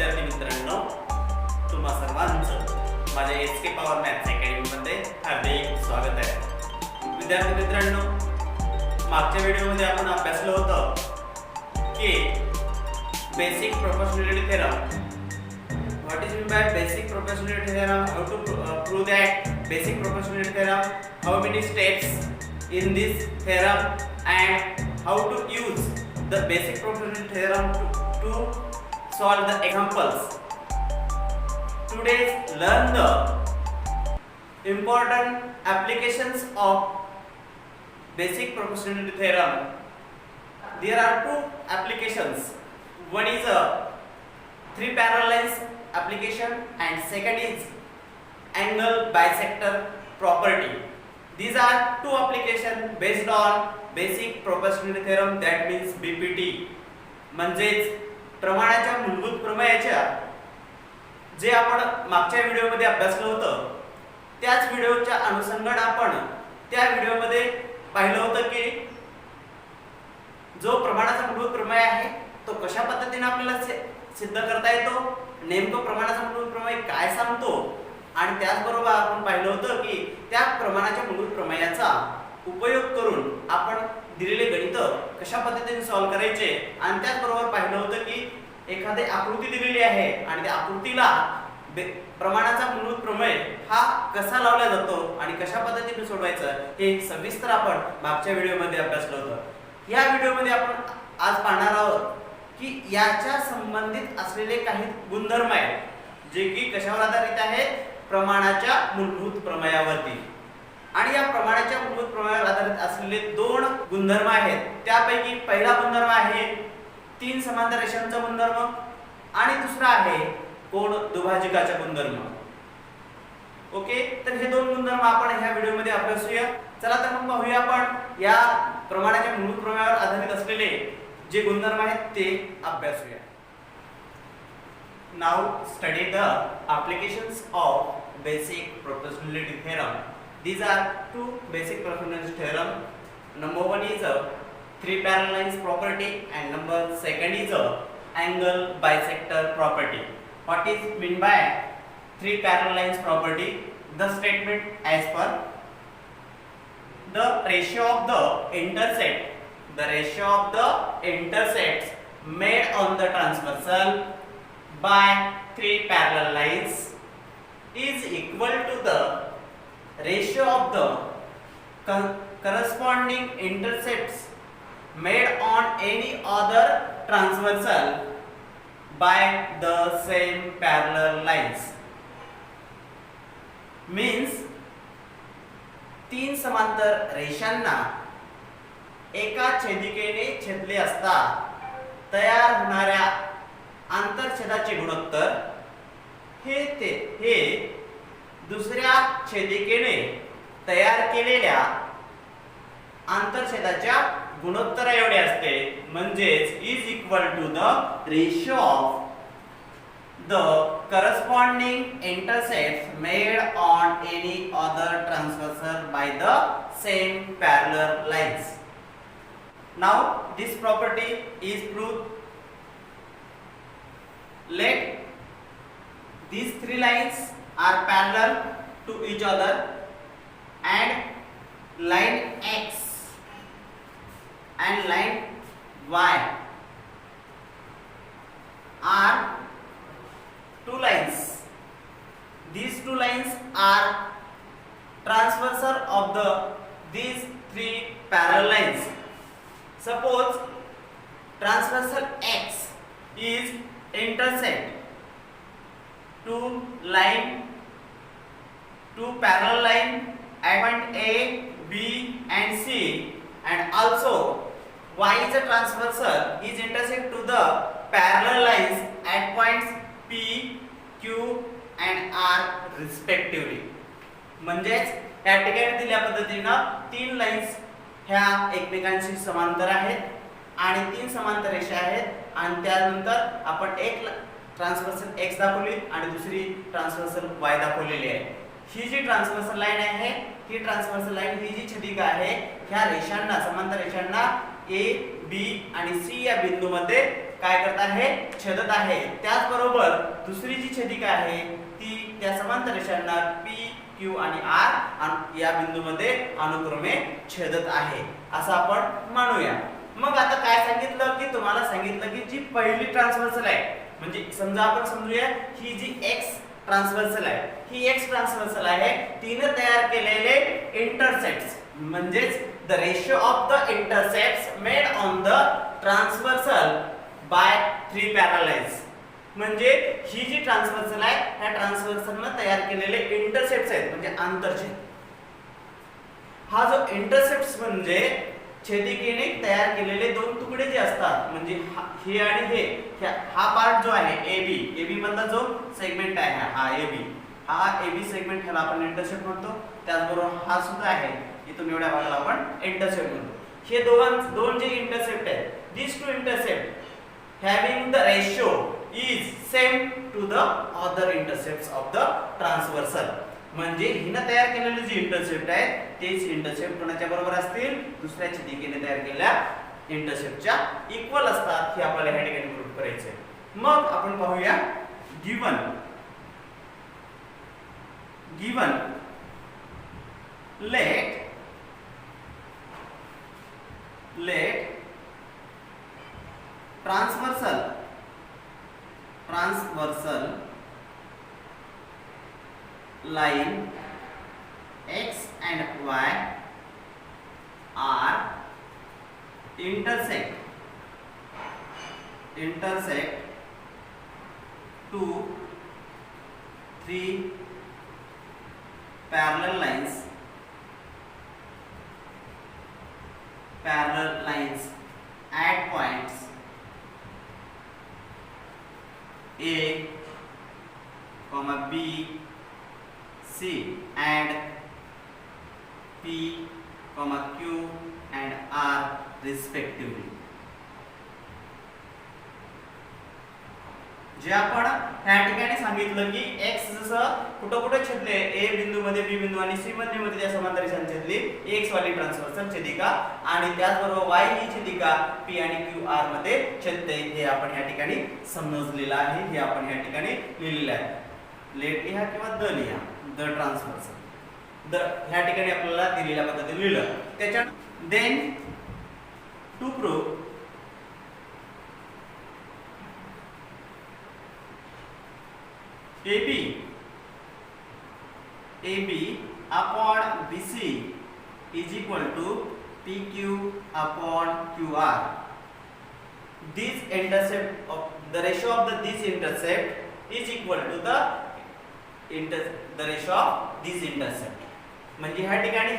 विद्यार्थी मित्रांनो, तुम्हा सर्वांचं माझ्या एसके पॉवर मॅथ्स अकॅडमीमध्ये हार्दिक स्वागत आहे. विद्यार्थी मित्रांनो, मागच्या व्हिडिओमध्ये आपण अभ्यासलं होतं की basic proportionality theorem. What is mean by basic proportionality theorem? How to prove that basic proportionality theorem, how many steps in this theorem, and how to use the basic proportionality theorem to solve the examples. Today learn the important applications of basic proportionality theorem. There are two applications. One is a three parallel lines application and second is angle bisector property. These are two applications based on basic proportionality theorem, that means BPT. म्हणजेच प्रमाणाच्या मूलभूत प्रमेयाच्या जे आपण मागच्या व्हिडिओमध्ये अभ्यासलं होतं त्याच व्हिडिओच्या अनुषंगाने आपण त्या व्हिडिओमध्ये पाहिलं होतं की जो प्रमाणाचा मूलभूत प्रमेय आहे तो कशा पद्धतीने आपल्याला सिद्ध करता येतो, नेमकं प्रमाणाचा मूलभूत प्रमेय काय सांगतो, आणि त्याचबरोबर आपण पाहिलं होतं की त्या प्रमाणाच्या मूलभूत प्रमेयाचा उपयोग करून आपण दिलेले गणित कशा पद्धतीने सॉल्व्ह करायचे, आणि त्याचबरोबर पाहिलं होतं की एखादी आकृती दिलेली आहे आणि त्या आकृतीला प्रमाणाचा मूलभूत प्रमेय हा कसा लावला जातो आणि कशा पद्धतीने सोडवायचं हे सविस्तर आपण मागच्या व्हिडिओमध्ये अभ्यासलं होतं. या व्हिडिओमध्ये आपण आज पाहणार आहोत की याच्या संबंधित असलेले काही गुणधर्म आहेत जे की कशावर आधारित आहेत, प्रमाणाच्या मूलभूत प्रमेयावरती. आणि या प्रमाणाच्या मूलभूत प्रमेयावर आधारित असलेले दोन गुणधर्म आहेत. त्यापैकी पहिला गुणधर्म आहे तीन समांतर रेषांचा गुणधर्म आणि दुसरा आहे कोन दुभाजकाचा गुणधर्म. ओके, तर हे दोन गुणधर्म आपण ह्या व्हिडिओमध्ये अभ्यासूया. चला तर मग पाहूया आपण या प्रमाणाच्या मूलभूत प्रमेयावर आधारित असलेले जे गुणधर्म आहेत ते अभ्यासूया. Now study the applications of basic proportionality theorem. These are two basic proportionality theorem. Number one is a three parallel lines property and number second is a angle bisector property. What is mean by three parallel lines property? The statement as per the ratio of the intersects made on the transversal by three parallel lines is equal to the ratio of the corresponding intercepts made on any other transversal by the same parallel lines. Means तीन समांतर रेषांना एका छेदिकेने छेदले असता तयार होणाऱ्या आंतरछेदाचे गुणोत्तर हे दुसऱ्या छेदिकेने तयार केलेल्या आंतरछेदाच्या गुणोत्तरा एवढे असते. म्हणजेच is equal to the ratio of the corresponding intersects made on any other transversal by the same parallel lines. Now this property is proved. Let these three lines are parallel to each other and line X and line Y are two lines. These two lines are transversal of these three parallel lines. Suppose transversal X is intersect two parallel line at point A, B and C, and also Y is a transversal is intersect to the parallel lines at points P, Q and R respectively. म्हणजेच या ठिकाणी दिलेल्या पद्धतीने तीन lines ह्या एकमेकांशी समांतर आहेत आणि तीन समांतर रेषा आहेत, आणि त्यानंतर आपण एक ट्रान्सव्हर्सल X दाखवली आणि दुसरी ट्रान्सव्हर्सल Y दाखवलेली आहे. ही जी ट्रान्सव्हर्सल लाईन आहे, ही ट्रान्सव्हर्सल लाईन ही जी छेदिका आहे ह्या रेषांना समांतर रेषांना A, B आणि C या बिंदूमध्ये काय करत आहे, छेदत आहे. त्याचबरोबर दुसरी जी छेदिका आहे ती त्या समांतर रेषांना P, Q आणि R या बिंदूमध्ये अनुक्रमे छेदत आहे असं आपण मानूया. मग आता काय सांगितलं की तुम्हाला सांगितलं की जी पहिली ट्रान्सव्हर्सल आहे, म्हणजे समजा आपण समजूया ही जी X ट्रान्सव्हर्सल आहे, ही X ट्रान्सव्हर्सल आहे, तिने तयार केलेले इंटरसेप्ट्स म्हणजेच the ratio of the intercepts made on the transversal by 3 parallel lines. म्हणजे ही जी ट्रान्सव्हर्सल आहे ह्या ट्रान्सव्हर्सलने तयार केलेले इंटरसेप्ट्स आहेत म्हणजे आंतरछेद. हा जो इंटरसेप्ट्स म्हणजे छेदिकेने तयार केलेले दोन तुकडे जे असतात म्हणजे हे आणि हे, हा पार्ट जो आहे AB मधला जो सेगमेंट आहे हा AB सेगमेंट ह्याला आपण इंटरसेप्ट म्हणतो. त्याचबरोबर हा सुद्धा आहे, इथून एवढ्या भागाला आपण इंटरसेप्ट म्हणतो. हे दोन जे इंटरसेप्ट आहेत, these two intercept having the ratio is same to the other intercepts of the transversal. म्हणजे हिने तयार केलेले जे इंटरसेप्ट आहेत तेच इंटरसेप्ट कोणाच्या बरोबर असतील, दुसऱ्या छेदिकेने तयार केलेल्या इंटरसेप्टच्या इक्वल असतात. हे आपल्याला ह्या ठिकाणी प्रूव्ह करायचे. मग आपण पाहूया given let transversal line X and Y are intersect two 3 parallel lines at points A, B, C and P, Q and R respectively. जे आपण ह्या ठिकाणी सांगितलं की X जसं कुठं कुठे छेदले A बिंदू मध्ये, B बिंदू आणि C मध्ये त्या समांतर रेषांनी छेदली X वाली ट्रान्सव्हर्सल छेदिका आणि त्याचबरोबर Y ही छेदिका P आणि Q R मध्ये छेदते. हे आपण ह्या ठिकाणी समजलेलं आहे, हे आपण ह्या ठिकाणी लिहिलेलं आहे. लेट लिहा किंवा द लिहा, द ट्रान्सव्हर्सल ह्या ठिकाणी आपल्याला दिलेल्या पद्धतीने लिहिलं. त्याच्या then to prove AB upon BC is equal to PQ upon QR. This intercept of the ratio of this intercept is equal to the ratio of this intercept. म्हणजे ह्या ठिकाणी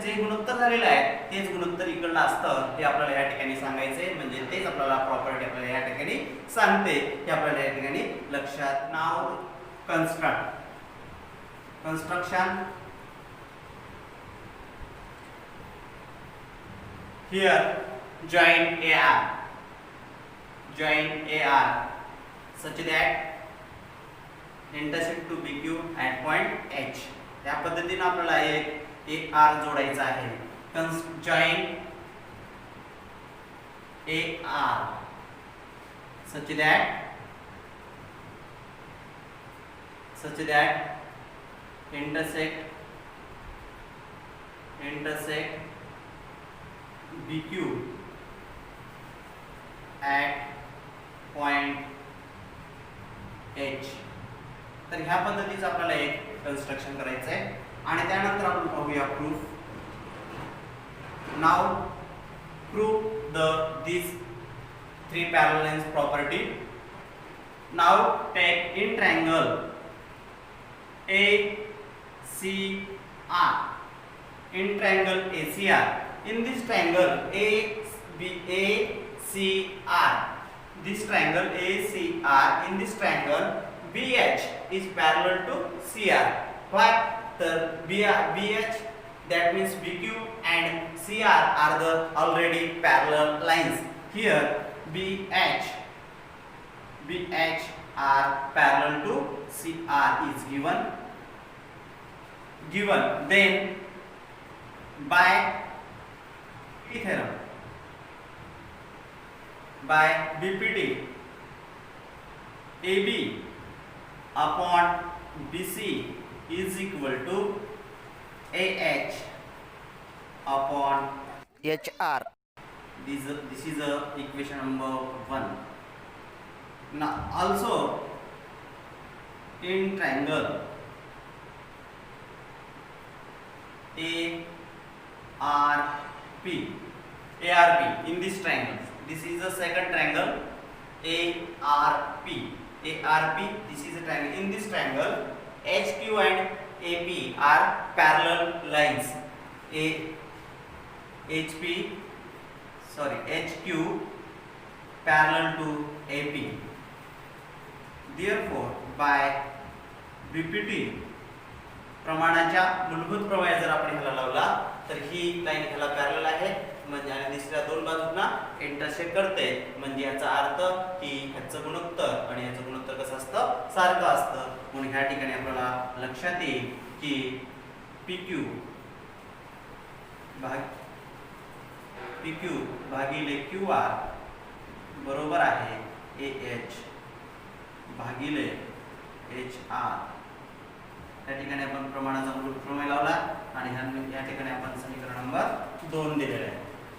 जे गुणोत्तर झालेलं आहे तेच गुणोत्तर इकडलं असतं हे आपल्याला ह्या ठिकाणी सांगायचे. म्हणजे तेच आपल्याला प्रॉपर्टी आपल्याला ह्या ठिकाणी सांगते हे आपल्याला ह्या ठिकाणी लक्षात. नाव construction here join AR such that intersect to BQ at point H. या पद्धतीने आपल्याला एक R जोडायचा आहे. join AR such that intersect BQ at point H. तर ह्या पद्धतीचं आपल्याला एक कन्स्ट्रक्शन करायचं आहे आणि त्यानंतर आपण पाहूया proof. Now proof these 3 parallel lines property. Now take in triangle ACR. In triangle ACR, in this triangle ACR, this triangle ACR, in this triangle BH is parallel to CR. Why? The BH, that means BQ and CR are the already parallel lines. Here BH are parallel to CR is given. Then by by BPT AB upon BC is equal to AH upon HR. This is equation number 1. Now also in triangle ARP, in this triangle, this is the second triangle ARP, this is a triangle. In this triangle HQ and AP are parallel lines. HQ parallel to AP. Therefore by BPT प्रमाणाच्या मूलभूत प्रमेय जर आपण ह्याला लावला तर ही line ह्याला parallel आहे, म्हणजे आणि दुसऱ्या दोन बाजूंना इंटरसेक्ट करते, म्हणजे याचा अर्थ की ह्याचं गुणोत्तर आणि ह्याचं गुणोत्तर कसं असतं, सारखं असतं. म्हणून ह्या ठिकाणी आपल्याला लक्षात येईल की PQ भागिले QR बरोबर आहे AH भागिले HR. या ठिकाणी आपण प्रमाणाचा मूलभूत प्रमेय लावला आणि या ठिकाणी आपण समीकरण नंबर 2 दिलेले आहे.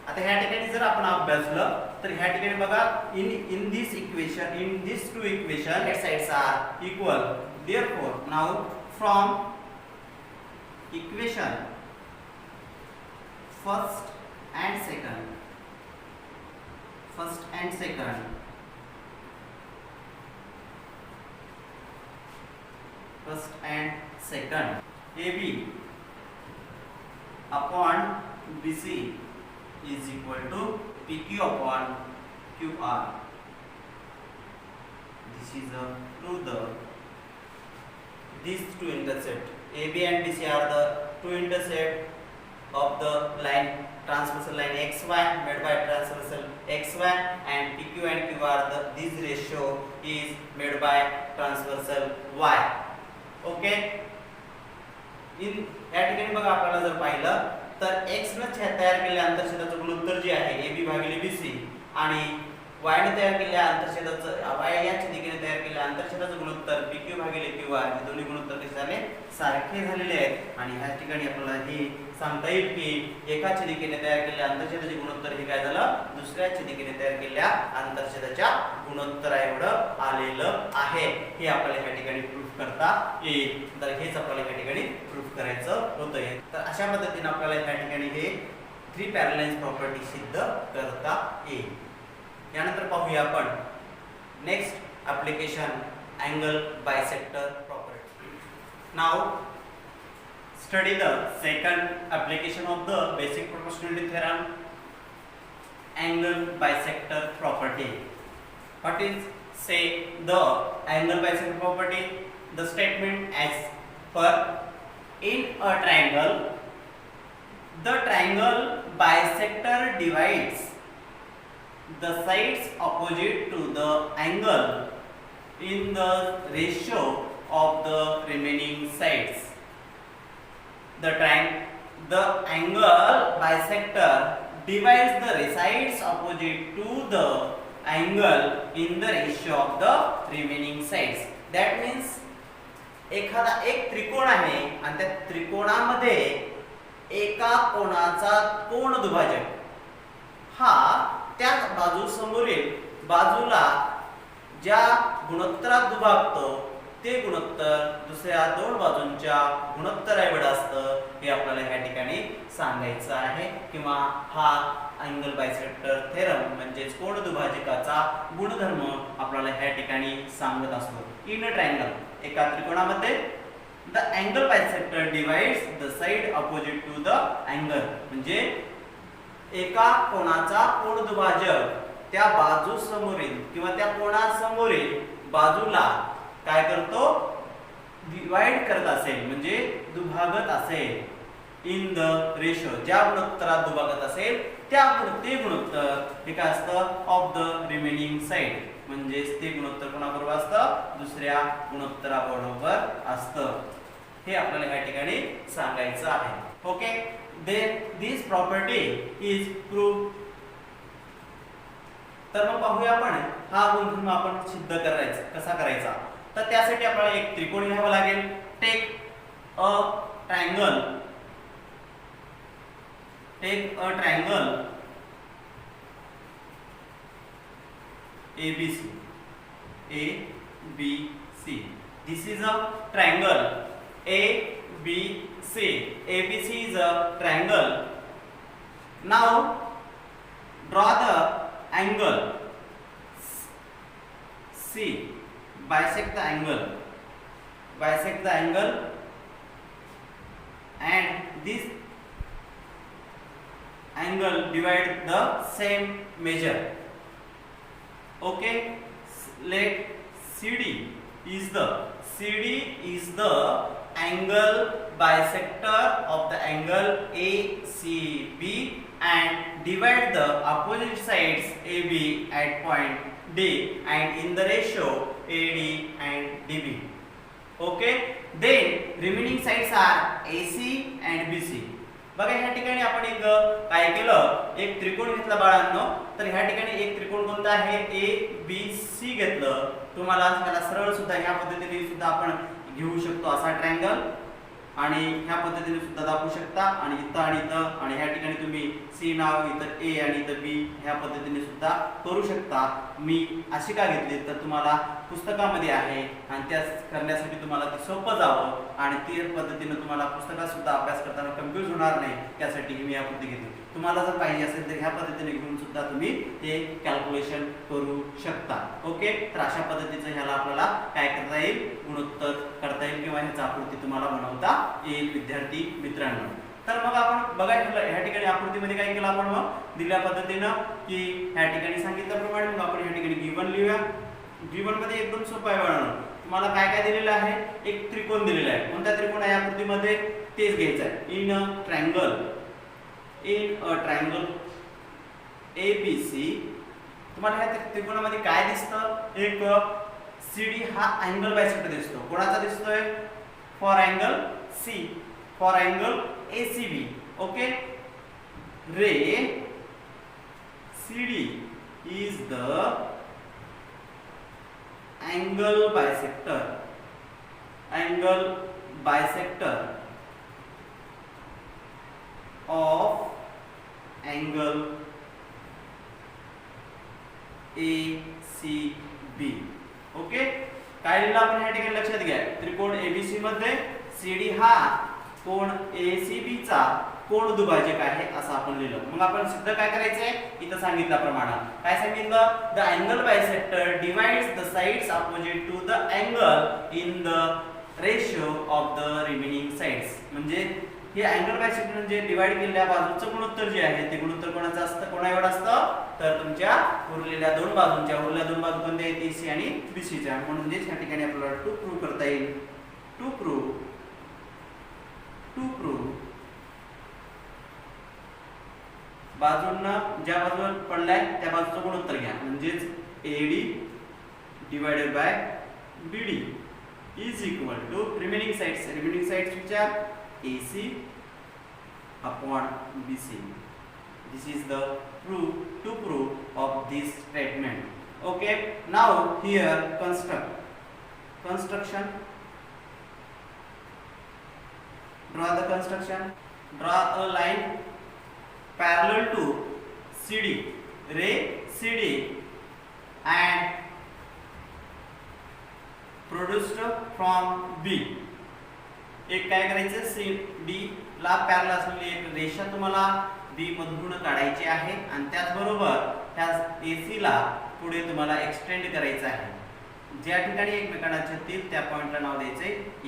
आता ह्या ठिकाणी जर आपण अभ्यासलं तर ह्या ठिकाणी बघा in this equation, in these two equation both sides are equal. Therefore now from equation first and second AB upon BC is equal to PQ upon QR. This is these two intercept. AB and BC are the two intercept of the line, transversal line XY made by transversal XY, and PQ and Q are this ratio is made by transversal Y. Okay. In या ठिकाणी बघा आपल्याला जर पाहिलं तर x न तयार केलेल्या आंतरछेदाचं गुणोत्तर जे आहे AB भागिले BC आणि y ने तयार केलेल्या आंतरछेदाचं y या छेदिकेने तयार केलेल्या आंतरछेदाचं गुणोत्तर PQ भागिले QR हे दोन्ही गुणोत्तर कसे झाले, सारखे झालेले आहेत. आणि ह्या ठिकाणी आपल्याला हे सांगता येईल की एका छेदिकेने तयार केलेल्या आंतरछेदाचे गुणोत्तर हे काय झालं, दुसऱ्या छेदिकेने तयार केलेल्या आंतरछेदाच्या गुणोत्तरा एवढं आलेलं आहे. हे आपल्याला ह्या ठिकाणी प्रूफ करता येईल. तर हेच आपल्याला ह्या ठिकाणी प्रूफ करायचं होतं. तर अशा पद्धतीने आपल्याला ह्या ठिकाणी हे 3 पॅरलल लाईन्स प्रॉपर्टी सिद्ध करता येईल. यानंतर पाहूया आपण next application angle bisector property. Now study the second application of the basic proportionality theorem, angle bisector property. What is say the angle bisector property? The statement as per in a triangle, the triangle bisector divides the sides opposite to the angle in the ratio of the remaining sides. The angle bisector divides the sides opposite to the angle in the ratio of the remaining sides. That means एखादा एक त्रिकोण आहे आणि त्या त्रिकोणामध्ये एका कोणाचा कोन दुभाजक हा त्या बाजू समोरील बाजूला ज्या गुणोत्तरात दुभागतो ते गुणोत्तर दुसऱ्या दोन बाजूंच्या गुणोत्तराएवढं असतं, हे आपल्याला ह्या ठिकाणी सांगायचं आहे. किंवा हा अँगल बायसेक्टर थेरम म्हणजेच कोन दुभाजकाचा गुणधर्म आपल्याला ह्या ठिकाणी सांगत असतो. इन अ ट्रायंगल, एका त्रिकोणामध्ये the angle bisector divides the side opposite to the angle, म्हणजे एका कोणाचा कोन दुभाजक त्या बाजू समोरील किंवा त्या कोणासमोरील बाजूला काय करतो, डिवाइड करत असेल म्हणजे दुभागत असेल इन द रेशो, ज्या गुणोत्तरात दुभागत असेल त्या ते गुणोत्तर हे काय असतं, ऑफ द रिमेनिंग साइड, म्हणजे ते गुणोत्तर कोणाबरोबर असतं, दुसऱ्या गुणोत्तराबरोबर असतं. हे आपल्याला या ठिकाणी सांगायचं आहे. Okay, then this property is proved. तर मग पाहूया आपण हा गुणधर्म आपण सिद्ध करायचा कसा करायचा. तर त्यासाठी आपल्याला एक त्रिकोण घ्यावा लागेल. Take a triangle ABC. This is a triangle ABC. ABC is a triangle. Now draw the angle C. Bisect the angle and this angle divide the same measure. Okay, let CD is the angle bisector of the angle ACB and divide the opposite sides AB at point D and in the ratio AD and DB. Okay, then remaining sides are AC and BC. बघा ह्या ठिकाणी आपण एक काय केलं, एक त्रिकोण घेतला बाळांनो. तर ह्या ठिकाणी एक त्रिकोण कोणता आहे, ABC घेतलं. तुम्हाला त्याला सरळ सुद्धा ह्या पद्धतीने सुद्धा आपण घेऊ शकतो असा ट्रायंगल आणि ह्या पद्धतीने सुद्धा दाखवू शकता. आणि इथं आणि इथं आणि ह्या ठिकाणी तुम्ही C नाव, इथं A आणि इथं B ह्या पद्धतीने सुद्धा करू शकता. मी अशी का घेतली तर तुम्हाला पुस्तकामध्ये आहे आणि त्या करण्यासाठी तुम्हाला ते सोपं जावं आणि ती पद्धतीने तुम्हाला पुस्तकात सुद्धा अभ्यास करताना कन्फ्यूज होणार नाही, त्यासाठी मी या पद्धती घेतली. तुम्हाला जर पाहिजे असेल तर ह्या पद्धतीने घेऊन सुद्धा तुम्ही ते कॅल्क्युलेशन करू शकता. ओके, तर अशा पद्धतीचं ह्याला आपल्याला काय करता येईल, गुणोत्तर करता येईल किंवा ह्याचा आकृती तुम्हाला बनवता येईल विद्यार्थी मित्रांनो. तर मग आपण बघा ह्या ठिकाणी आकृतीमध्ये काय केलं आपण, मग दिल्या पद्धतीनं की ह्या ठिकाणी सांगितल्याप्रमाणे मग आपण ह्या ठिकाणी गिवन लिहूया. गिवन मध्ये एकदम सोपं आहे बाळांनो. तुम्हाला काय काय दिलेलं आहे, एक त्रिकोण दिलेला आहे. कोणता त्रिकोण आहे आकृतीमध्ये, तेच घ्यायचं आहे. In a triangle ABC. तुम्हाला ह्या त्रिकोणामध्ये काय दिसतं, एक CD हा अँगल बायसेक्टर दिसतो. कोणाचा दिसतोय, for angle C, for angle ACB. Okay, ray CD is the angle bisector of angle ACB. Okay, काय लिहिलं आपण ह्या ठिकाणी लक्षात घ्या. त्रिकोण ABC मध्ये CD हा कोण ACB चा कोण दुभाजक आहे असं आपण लिहिलं. मग आपण सिद्ध काय करायचंय, इथं सांगितल्याप्रमाणे काय सांगितलं, the angle bisector divides the sides opposite to the angle in the ratio of the remaining sides. म्हणजे हे अँगल बायसेक्टर म्हणजे डिवाइड केलेल्या बाजूचं गुणोत्तर जे आहे ते गुणोत्तर कोणाचं असतं, कोणा एवढं असतं, तर तुमच्या उरलेल्या दोन बाजू कोणत्या आहेत, AC आणि BC च्या. म्हणजे ह्या ठिकाणी आपल्याला टू प्रूव्ह करता येईल. टू प्रूव्ह बाजूंना ज्या बाजूला पडलाय त्या बाजूचं गुणोत्तर घ्या. म्हणजेच AD divided by BD is equal to remaining sides which are AC upon BC. This is the to prove of this statement. Okay, now here construction. Draw the construction. Draw a line parallel to CD, ray CD, and produced from B. एक काय करायचं, CD ला parallel असलेली एक रेषा तुम्हाला B मधून काढायची आहे आणि त्याचबरोबर त्या AC ला पुढे तुम्हाला एक्सटेंड करायचं आहे. ज्या ठिकाणी एकमेकांना छेदतील त्या पॉइंटला नाव द्यायचे E.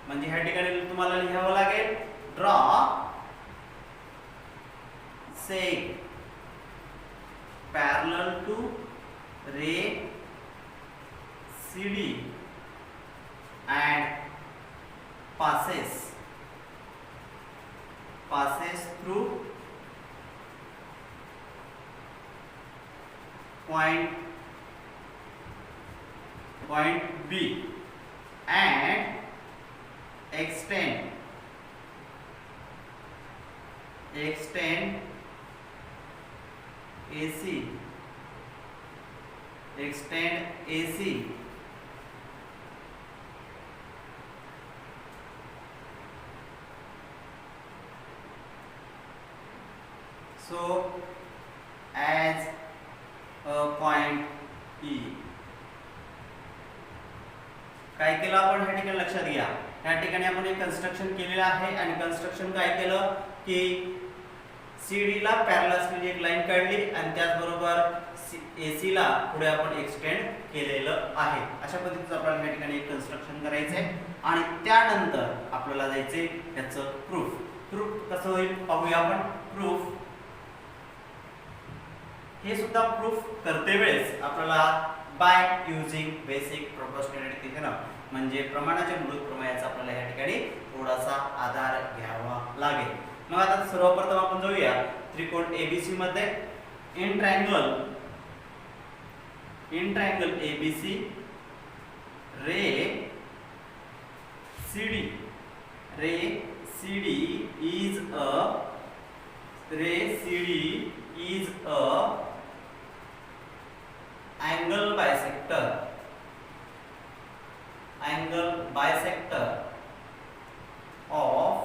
म्हणजे ह्या ठिकाणी तुम्हाला लिहावं लागेल, draw sec parallel to ray CD and passes through point B and extend AC extend AC so as a point E. काय केलं आपण ह्या ठिकाणी लक्षात घ्या, ह्या ठिकाणी आपण एक कन्स्ट्रक्शन केलेलं आहे आणि कन्स्ट्रक्शन काय केलं की CD ला पॅरलल असलेली एक लाईन काढली आणि त्याचबरोबर AC ला पुढे आपण एक्सटेंड केलेलं आहे. अशा पद्धतीचं आपल्याला ह्या ठिकाणी एक कन्स्ट्रक्शन करायचं आहे आणि त्यानंतर आपल्याला जायचे याचं प्रूफ कसं होईल पाहूया आपण. प्रूफ हे सुद्धा प्रूफ करते वेळेस आपल्याला by using basic proportionality theorem म्हणजे प्रमाणाच्या मूलभूत प्रमेयाचा आपल्याला या ठिकाणी थोडासा आधार घ्यावा लागेल. मग आता सर्वप्रथम आपण जाऊया त्रिकोण ABC मध्ये in triangle ABC ray CD is a angle bisector of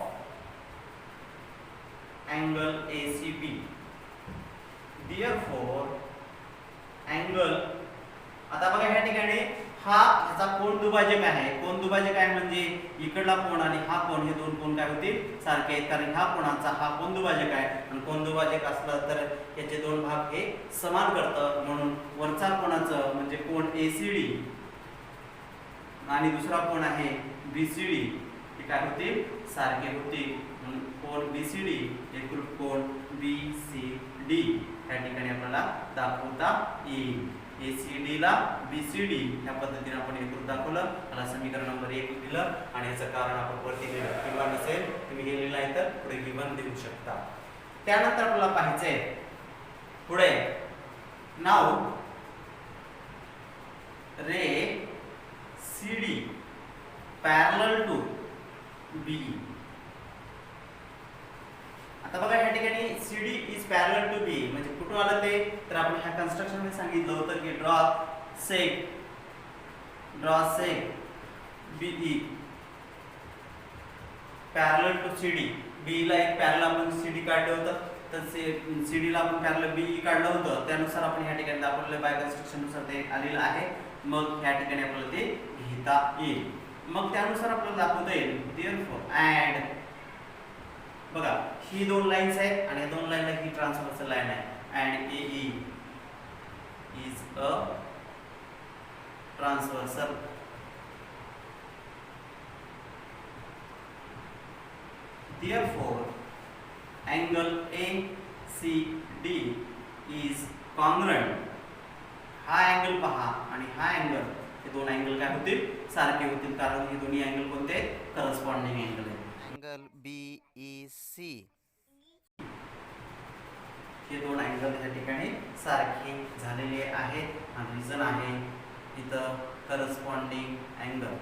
angle ACB. Therefore angle, आता बघा ह्या ठिकाणी हा ह्याचा कोन दुभाजक आहे. कोन दुभाजक आहे म्हणजे इकडला कोन आणि हा कोन हे दोन कोन काय होतील सारखे आहेत, कारण ह्या कोनाचा हा कोन दुभाजक आहे आणि कोन दुभाजक असला तर याचे दोन भाग हे समान करतं. म्हणून वरचा कोनाचं म्हणजे कोन ACD आणि दुसरा कोन आहे BCD हे काय होतील सारखे होतील. म्हणून कोन BCD एकरूप कोन BCD या ठिकाणी आपल्याला दाखवता येईल. ACD ला BCD ह्या पद्धतीने आपण एकरूप दाखवलं. मला समीकरण नंबर 1 दिलं आणि याचं कारण आपण वरती लिहिलं किंवा नसेल तुम्ही हे लिहिलं आहे तर पुढे गिवन देऊ शकता. त्यानंतर आपल्याला पाहायचंय पुढे नाव ray CD parallel to BE. आता बघा ह्या ठिकाणी CD is parallel to BE म्हणजे कुठून आलं ते तर आपण ह्या कन्स्ट्रक्शन मध्ये सांगितलं होतं की draw seg BE parallel to CD. BE ला एक पॅरलल आपण CD काढलं होतं तर CD ला आपण पॅरलल BE काढलं होतं. त्यानुसार आपण ह्या ठिकाणी दाखवलेलं बाय कन्स्ट्रक्शन नुसार ते आलेलं आहे. मग ह्या ठिकाणी आपल्याला ते घेता येईल. मग त्यानुसार आपल्याला दाखवता येईल therefore and बघा ही दोन लाईन्स आहेत आणि या दोन लाईनला ही ट्रान्सव्हर्सल लाईन आहे and AE is a transversal. Therefore angle ACD is congruent. हा अँगल पहा आणि हा अँगल हे दोन अँगल काय होतील सारखे होतील कारण हे दोन्ही अँगल कोणते आहेत करस्पॉन्डिंग अँगल आहेत. अँगल BEC हे दोन अँगल या ठिकाणी सारखे झालेले आहेत आणि रिझन आहे इथं करस्पॉन्डिंग अँगल.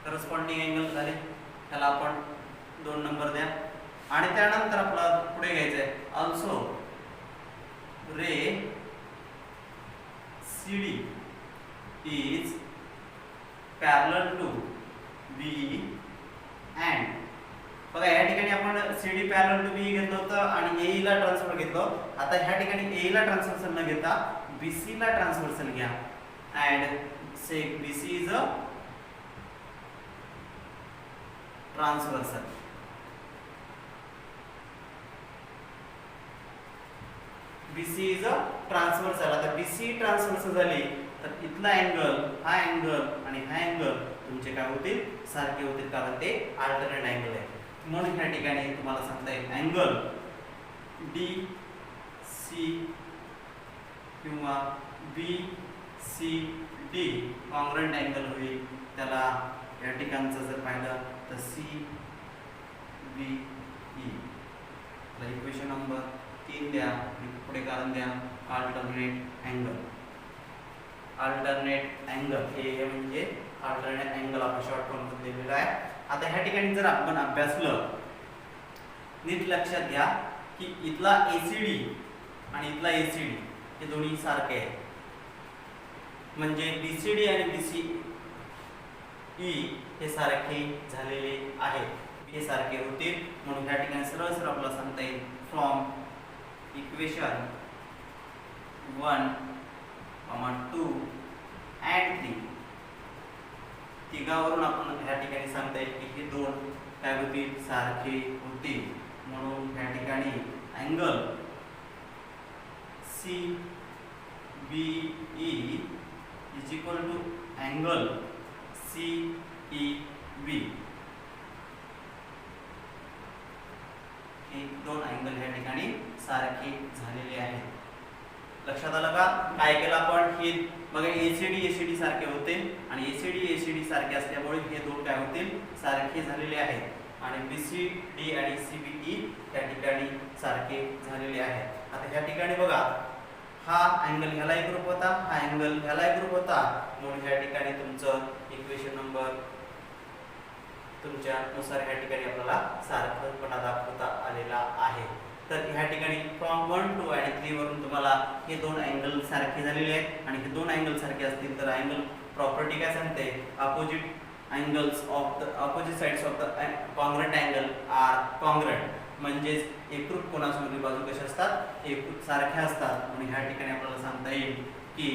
करस्पॉन्डिंग अँगल झाले त्याला आपण 2 नंबर द्या आणि त्यानंतर आपल्याला पुढे घ्यायचं आहे also ray CD is parallel to BE and बघा या ठिकाणी आपण CD parallel to BE घेतलं होतं आणि AE ला ट्रान्सफर घेतलं. आता ह्या ठिकाणी AE ला ट्रान्सफर्सल न घेता BC ला ट्रान्सफर्सल घ्या and say BC is a transversal. BC is a transversal. आता BC ट्रान्सव्हर्सल झाली तर इथला अँगल हा अँगल आणि हा अँगल तुमचे काय होतील सारखे होतील कारण ते अल्टरनेट अँगल आहे. म्हणून ह्या ठिकाणी तुम्हाला सांगता येईल अँगल DC किंवा BCD कॉन्ग्रुएंट अँगल होईल. त्याला या ठिकाणचं जर पाहिलं तर CBE इक्वेशन नंबर 3 द्या पुढे कारण द्या अल्टरनेट अँगल. अल्टरनेट अँगल हे म्हणजे अल्टरनेट अँगल आपण शॉर्ट फॉर्म मध्ये दिलेला आहे. आता ह्या ठिकाणी जर आपण अभ्यासलं नीट लक्षात घ्या की इथला ACD आणि इथला ACD हे दोन्ही सारखे आहेत, म्हणजे BCD आणि BCE हे सारखे झालेले आहेत, हे सारखे होतील. म्हणून या ठिकाणी सरळ सरळ आपल्याला सांगता येईल फ्रॉम इक्वेशन 1, 2 and 3 तिघावरून आपण ह्या ठिकाणी सांगता येईल की हे दोन काय होतील, सारखे होतील. म्हणून ह्या ठिकाणी angle CBE is equal to angle CEB. हे दोन अँगल ह्या ठिकाणी सारखे झालेले आहेत. लक्षात आलं का? काय केलं आपण? हे बघा ACD सारखे होते आणि ACD सारखे असल्यामुळे हे दोन काय होतील, सारखे झालेले आहेत. आणि BCD आणि CBE त्या ठिकाणी सारखे झालेले आहेत. आता ह्या ठिकाणी बघा हा अँगल ह्याला एक ग्रुप होता, हा अँगल ह्याला एक ग्रुप होता. म्हणून ह्या ठिकाणी तुमचं इक्वेशन नंबर तुमच्या नुसार ह्या ठिकाणी आपल्याला सारखपणा दाखवता आलेला आहे. तर ह्या ठिकाणी फ्रॉम 1, 2 आणि 3 वरून तुम्हाला हे दोन अँगल सारखे झालेले आहेत. आणि हे दोन अँगल सारखे असतील तर अँगल प्रॉपर्टी काय सांगते, opposite angles of the opposite sides of the congruent angle are congruent. म्हणजेच एकरूप कोनासमोरील बाजू कशा असतात, एकरूप सारख्या असतात. म्हणून ह्या ठिकाणी आपल्याला सांगता येईल की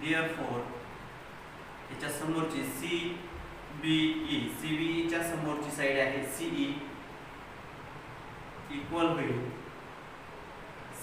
therefore याच्या समोरची CBE च्या समोरची साइड आहे CE इक्वल होईल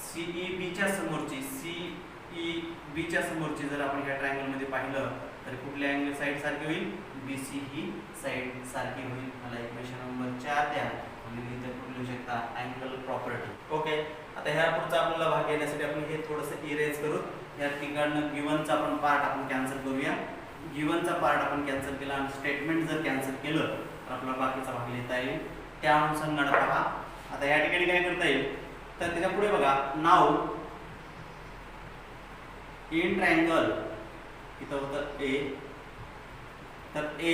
CEB च्या समोरची CEB च्या समोरची जर आपण ह्या ट्रायंगल मध्ये पाहिलं तर कुठल्या अँगल साइड सारखी होईल, BC ही साइड सारखी होईल. मला इक्वेशन नंबर 4 द्या. तुम्ही इथे लिहू शकता अँगल प्रॉपर्टी. ओके, आता ह्या पुढचा आपल्याला भाग घेण्यासाठी आपण हे थोडंसं इरेज करू. या ठिकाणी गिव्हनचा आपण पार्ट आपण कॅन्सल करूया. गिव्हनचा पार्ट आपण कॅन्सल केला आणि स्टेटमेंट जर कॅन्सल केलं तर आपल्याला बाकीचा भाग लिहिता येईल. त्या अनुषंगाने पहा आता या ठिकाणी काय करता येईल, तर त्याच्या पुढे बघा नाव इन ट्रायंगल इथं होतं A, तर A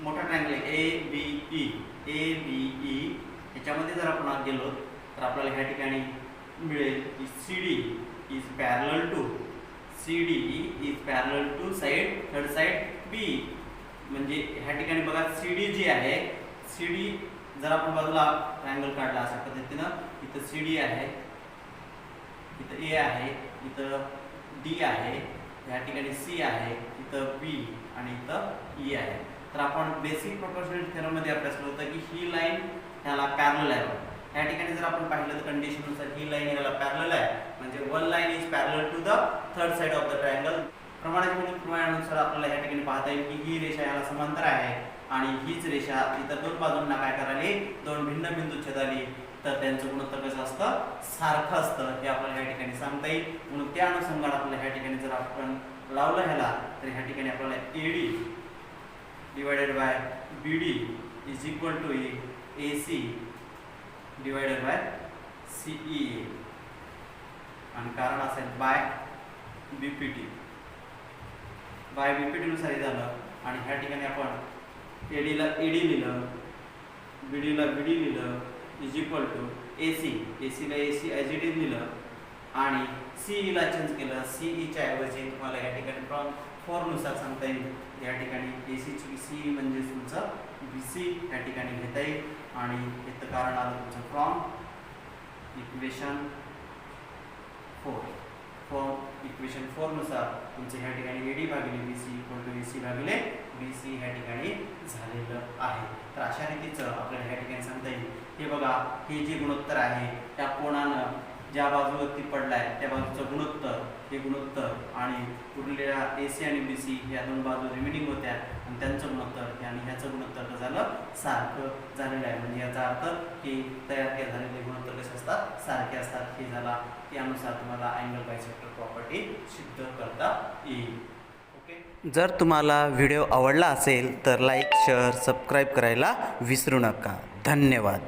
मोठा ट्रायंगल आहे ABE याच्यामध्ये जर आपण गेलो तर आपल्याला ह्या ठिकाणी मिळेल की CD is parallel to side third side B. म्हणजे ह्या ठिकाणी बघा CD जी आहे, CD जर आपण बाजूला ट्रायंगल काढला अशा पद्धतीनं, इथं CD आहे, इथं A आहे, इथं D आहे, या ठिकाणी C आहे, इथं B आणि इथं E आहे. तर आपण बेसिक प्रोपोर्शनल थेरम मध्ये अभ्यासलं होतं की ही लाईन ह्याला पॅरलल आहे. या ठिकाणी जर आपण पाहिलं तर कंडिशन नुसार ही लाईन ह्याला पॅरलल आहे, म्हणजे one line is parallel to the third side of the triangle. प्रमाणानुसार आपल्याला या ठिकाणी पाहता येईल की ही रेषा ह्याला समांतर आहे आणि हीच रेषा इतर दोन बाजूंना काय करायली, दोन भिन्न बिंदू छेदाली, तर त्यांचं गुणोत्तर कसं असतं, सारखं असतं. हे आपल्याला या ठिकाणी सांगता येईल. म्हणून त्या अनुषंगाने आपल्याला ह्या ठिकाणी जर आपण लावलं ह्याला तर ह्या ठिकाणी आपल्याला AD divided by BD is equal to AC divided by CEA आणि कारण असेल बाय BPT नुसार हे झालं. आणि ह्या ठिकाणी आपण AD ला AD लिहिलं, BD ला BD लिहिलं इज इक्वल टू AC ला AC ॲज इट इज लिहिलं आणि CE ला चेंज केलं. CE च्या ऐवजी तुम्हाला या ठिकाणी फ्रॉम 4 नुसार सांगता येईल. या ठिकाणी AC ची CE म्हणजे तुमचं BC या ठिकाणी घेता येईल. आणि इथं कारण आलं तुमचं फ्रॉम इक्वेशन 4 नुसार तुमचं ह्या ठिकाणी AD भागिले BC इक्वल टू AC भागिले BC ह्या ठिकाणी झालेलं आहे. तर अशा रीतीचं आपल्याला ह्या ठिकाणी सांगता येईल. हे बघा हे जे गुणोत्तर आहे त्या कोणानं ज्या बाजूवरती पडलाय त्या बाजूचं गुणोत्तर, हे गुणोत्तर आणि उरलेल्या AC आणि BC ह्या दोन बाजू रिमेनिंग होत्या आणि त्यांचं गुणोत्तर आणि ह्याचं गुणोत्तर कसं झालं, सारखं झालेलं आहे. म्हणजे याचा अर्थ की तयार झालेले गुणोत्तर कसे असतात, सारखे असतात. हे झाला त्यानुसार तुम्हाला अँगल बायसेक्टर प्रॉपर्टी सिद्ध करता येईल. ओके, जर तुम्हाला व्हिडिओ आवडला असेल तर लाईक, शेअर, सबस्क्राईब करायला विसरू नका. धन्यवाद.